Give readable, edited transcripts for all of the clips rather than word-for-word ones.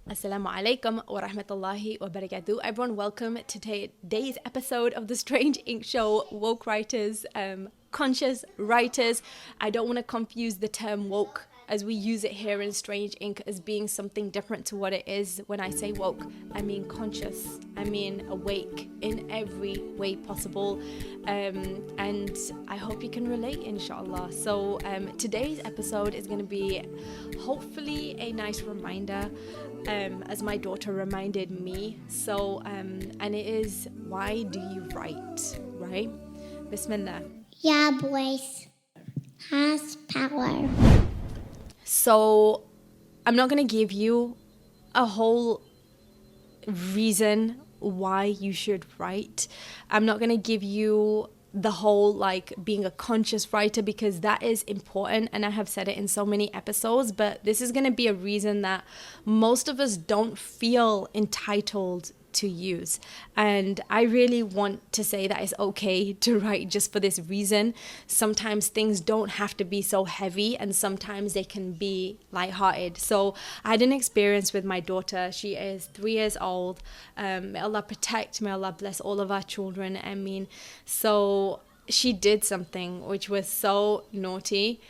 Assalamu alaikum wa rahmatullahi wa barakatuh. Everyone, welcome to today's episode of the Strange Ink Show. Woke writers, conscious writers. I don't want to confuse the term woke as we use it here in Strange Ink as being something different to what it is. When I say woke, I mean conscious. I mean awake in every way possible. And I hope you can relate, inshallah. So today's episode is going to be hopefully a nice reminder, as my daughter reminded me. So, and it is, why do you write, right? Bismillah. Your voice has power. So, I'm not going to give you a whole reason why you should write. I'm not going to give you the whole like being a conscious writer, because that is important and I have said it in so many episodes, but this is going to be a reason that most of us don't feel entitled to use. And I really want to say that it's okay to write just for this reason. Sometimes things don't have to be so heavy and sometimes they can be lighthearted. So I had an experience with my daughter. She is 3 years old. May Allah protect, may Allah bless all of our children. I mean, so she did something which was so naughty.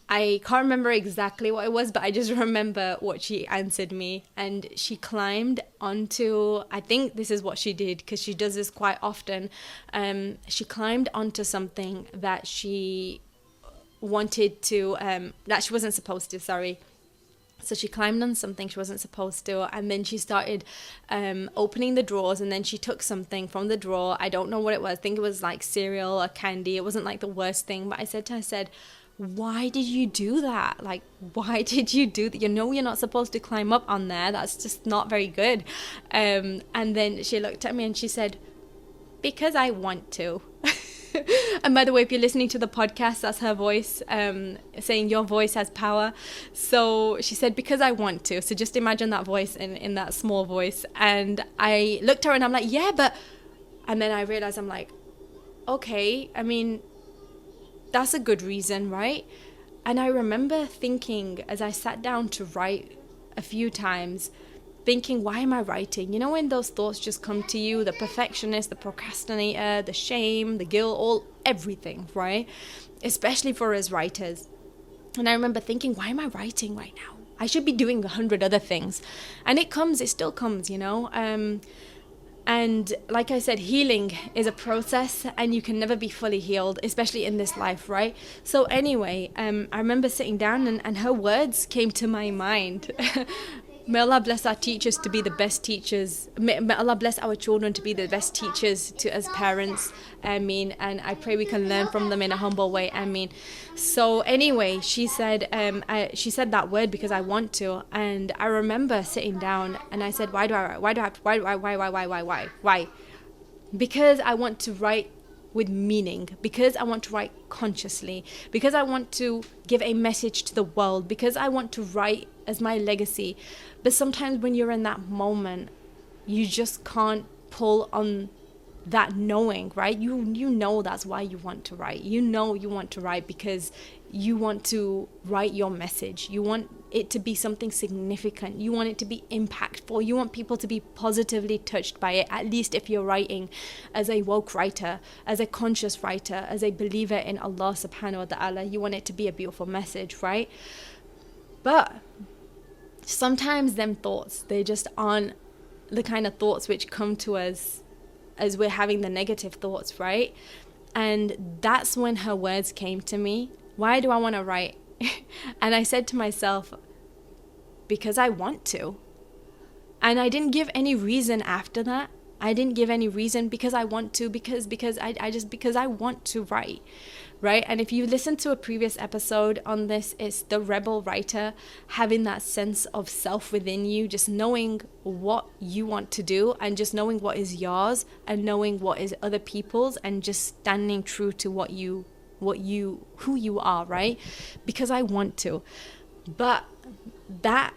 I can't remember exactly what it was, but I just remember what she answered me. And she climbed onto, I think this is what she did because she does this quite often. She climbed onto something that she wanted to, that she wasn't supposed to, sorry. So she climbed on something she wasn't supposed to, and then she started opening the drawers, and then she took something from the drawer. I don't know what it was. I think it was like cereal or candy. It wasn't like the worst thing, but I said to her, I said, why did you do that? Like, why did you do that? You know you're not supposed to climb up on there. That's just not very good. And then she looked at me and she said, because I want to. And by the way, if you're listening to the podcast, that's her voice saying your voice has power. So she said, because I want to. So just imagine that voice in that small voice. And I looked at her and I'm like, yeah, but... And then I realized, I'm like, okay, I mean... that's a good reason, right? And I remember thinking as I sat down to write a few times, thinking, why am I writing? You know, when those thoughts just come to you, the perfectionist, the procrastinator, the shame, the guilt, everything, right? Especially for us writers. And I remember thinking, why am I writing right now? I should be doing 100 other things. And it still comes, you know? And like I said, healing is a process and you can never be fully healed, especially in this life, right? So anyway, I remember sitting down and her words came to my mind. May Allah bless our teachers to be the best teachers. May Allah bless our children to be the best teachers to us parents. I mean, and I pray we can learn from them in a humble way. I mean, so anyway, she said that word, because I want to. And I remember sitting down and I said, why? Because I want to write with meaning, because I want to write consciously, because I want to give a message to the world, because I want to write as my legacy. But sometimes when you're in that moment, you just can't pull on that knowing, right? You know that's why you want to write. You know you want to write because you want to write your message. You want it to be something significant. You want it to be impactful. You want people to be positively touched by it, at least if you're writing as a woke writer, as a conscious writer, as a believer in Allah subhanahu wa ta'ala. You want it to be a beautiful message, right? But sometimes them thoughts, they just aren't the kind of thoughts which come to us as we're having the negative thoughts, right? And that's when her words came to me. Why do I want to write? And I said to myself, because I want to. And I didn't give any reason after that. I didn't give any reason, because I want to, because I want to write, right? And if you listen to a previous episode on this, it's the rebel writer having that sense of self within you, just knowing what you want to do and just knowing what is yours and knowing what is other people's and just standing true to who you are, right? Because I want to. But that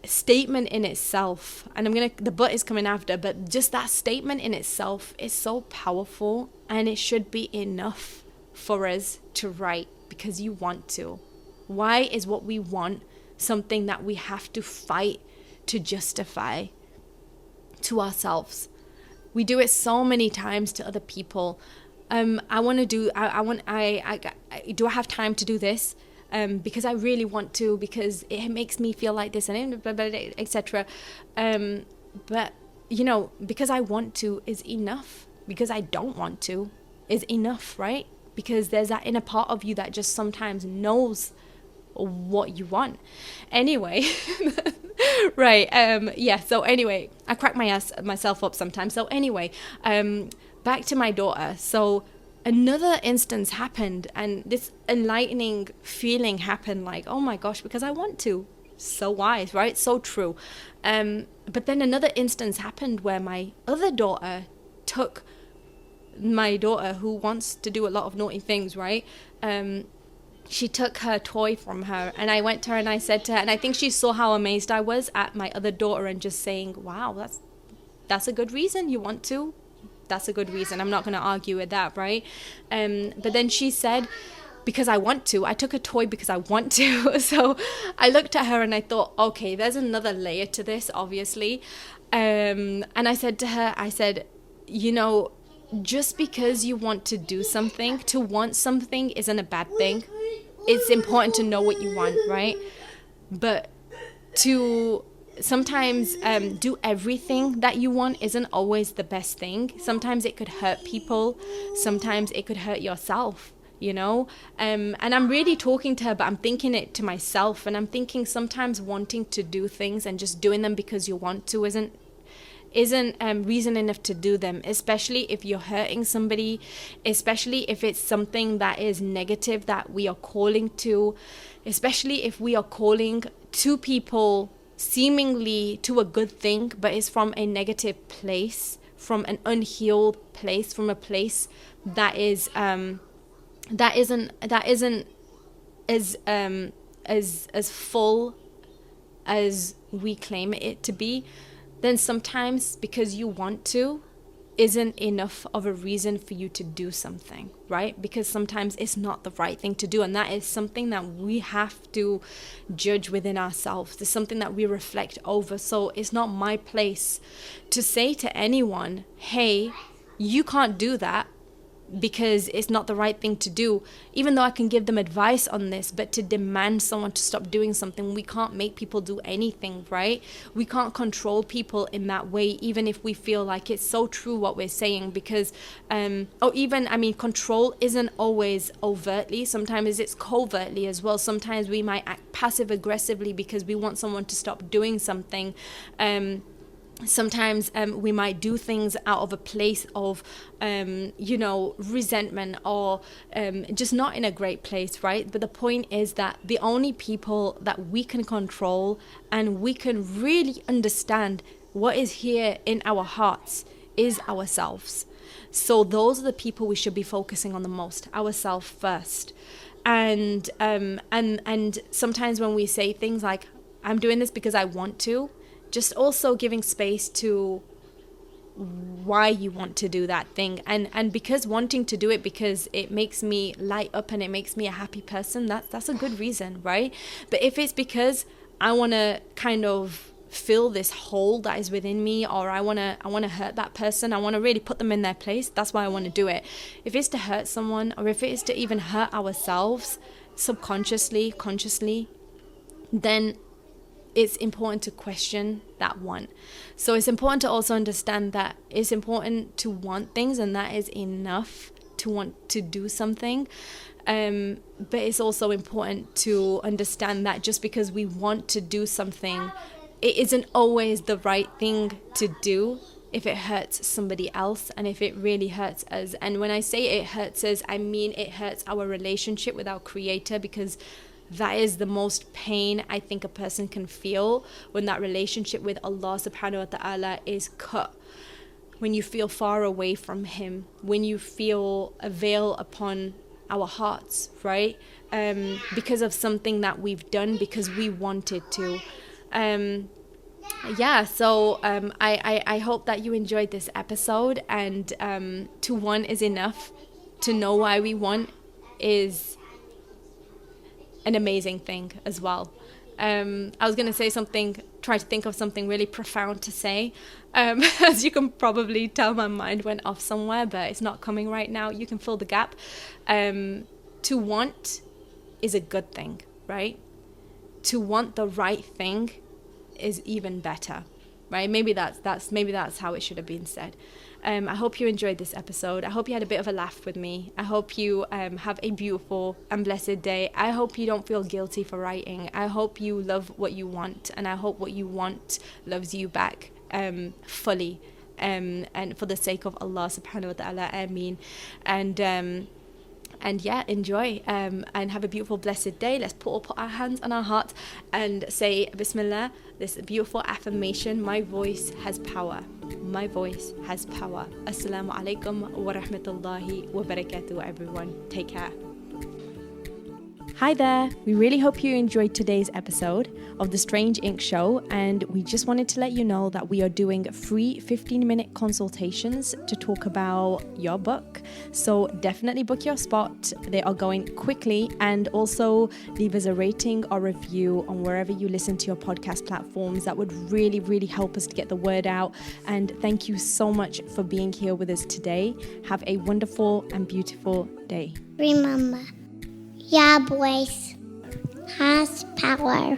statement in itself, and the but is coming after, but just that statement in itself is so powerful, and it should be enough for us to write, because you want to. Why is what we want something that we have to fight to justify to ourselves. We do it so many times to other people. I want to do, do I have time to do this? Because I really want to, because it makes me feel like this, and etc. But, you know, because I want to is enough. Because I don't want to is enough, right? Because there's that inner part of you that just sometimes knows what you want. Anyway, right. Yeah. So anyway, I crack myself up sometimes. So anyway, back to my daughter. So another instance happened, and this enlightening feeling happened, like, oh my gosh, because I want to. So wise, right? So true. But then another instance happened where my other daughter took my daughter, who wants to do a lot of naughty things, right? She took her toy from her, and I went to her and I said to her, and I think she saw how amazed I was at my other daughter, and just saying, wow, that's a good reason you want to. That's a good reason. I'm not going to argue with that, right? But then she said, because I want to. I took a toy because I want to. So I looked at her and I thought, okay, there's another layer to this, obviously. And I said to her, I said, you know, just because you want to do something, to want something isn't a bad thing. It's important to know what you want, right? But to sometimes do everything that you want isn't always the best thing. Sometimes it could hurt people. Sometimes it could hurt yourself, you know? And I'm really talking to her, but I'm thinking it to myself. And I'm thinking sometimes wanting to do things and just doing them because you want to isn't reason enough to do them, especially if you're hurting somebody, especially if it's something that is negative that we are calling to, especially if we are calling to people seemingly to a good thing, but it's from a negative place, from an unhealed place, from a place that isn't as full as we claim it to be. Then sometimes because you want to isn't enough of a reason for you to do something, right? Because sometimes it's not the right thing to do, and that is something that we have to judge within ourselves. It's something that we reflect over. So it's not my place to say to anyone, hey, you can't do that, because it's not the right thing to do, even though I can give them advice on this. But to demand someone to stop doing something, we can't make people do anything, right? We can't control people in that way, even if we feel like it's so true what we're saying, because control isn't always overtly. Sometimes it's covertly as well. Sometimes we might act passive aggressively because we want someone to stop doing something. Sometimes we might do things out of a place of, resentment, or just not in a great place, right? But the point is that the only people that we can control and we can really understand what is here in our hearts is ourselves. So those are the people we should be focusing on the most, ourselves first. And sometimes when we say things like, I'm doing this because I want to, just also giving space to why you want to do that thing, and because wanting to do it because it makes me light up and it makes me a happy person, that's a good reason, right? But if it's because I want to kind of fill this hole that is within me, or I want to hurt that person, I want to really put them in their place, that's why I want to do it. If it's to hurt someone, or if it is to even hurt ourselves subconsciously, consciously, then it's important to question that one. So it's important to also understand that it's important to want things, and that is enough to want to do something. But it's also important to understand that just because we want to do something, it isn't always the right thing to do if it hurts somebody else, and if it really hurts us. And when I say it hurts us, I mean it hurts our relationship with our Creator, because that is the most pain I think a person can feel, when that relationship with Allah subhanahu wa ta'ala is cut. When you feel far away from Him, when you feel a veil upon our hearts, right? Because of something that we've done because we wanted to. I hope that you enjoyed this episode, and to want is enough. To know why we want is an amazing thing as well. I was going to say something, try to think of something really profound to say. As you can probably tell, my mind went off somewhere, but it's not coming right now. You can fill the gap. To want is a good thing, right? To want the right thing is even better, right? Maybe that's how it should have been said. I hope you enjoyed this episode. I hope you had a bit of a laugh with me. I hope you have a beautiful and blessed day. I hope you don't feel guilty for writing. I hope you love what you want, and I hope what you want loves you back fully, and for the sake of Allah subhanahu wa ta'ala, ameen. And yeah, enjoy and have a beautiful, blessed day. Let's put our hands on our heart and say Bismillah, this beautiful affirmation: my voice has power. My voice has power. Assalamu alaikum wa rahmatullahi wa barakatuh, everyone. Take care. Hi there. We really hope you enjoyed today's episode of the Strange Ink Show, and we just wanted to let you know that we are doing free 15-minute consultations to talk about your book. So definitely book your spot. They are going quickly, and also leave us a rating or review on wherever you listen to your podcast platforms. That would really, really help us to get the word out. And thank you so much for being here with us today. Have a wonderful and beautiful day. Remember, your voice has power.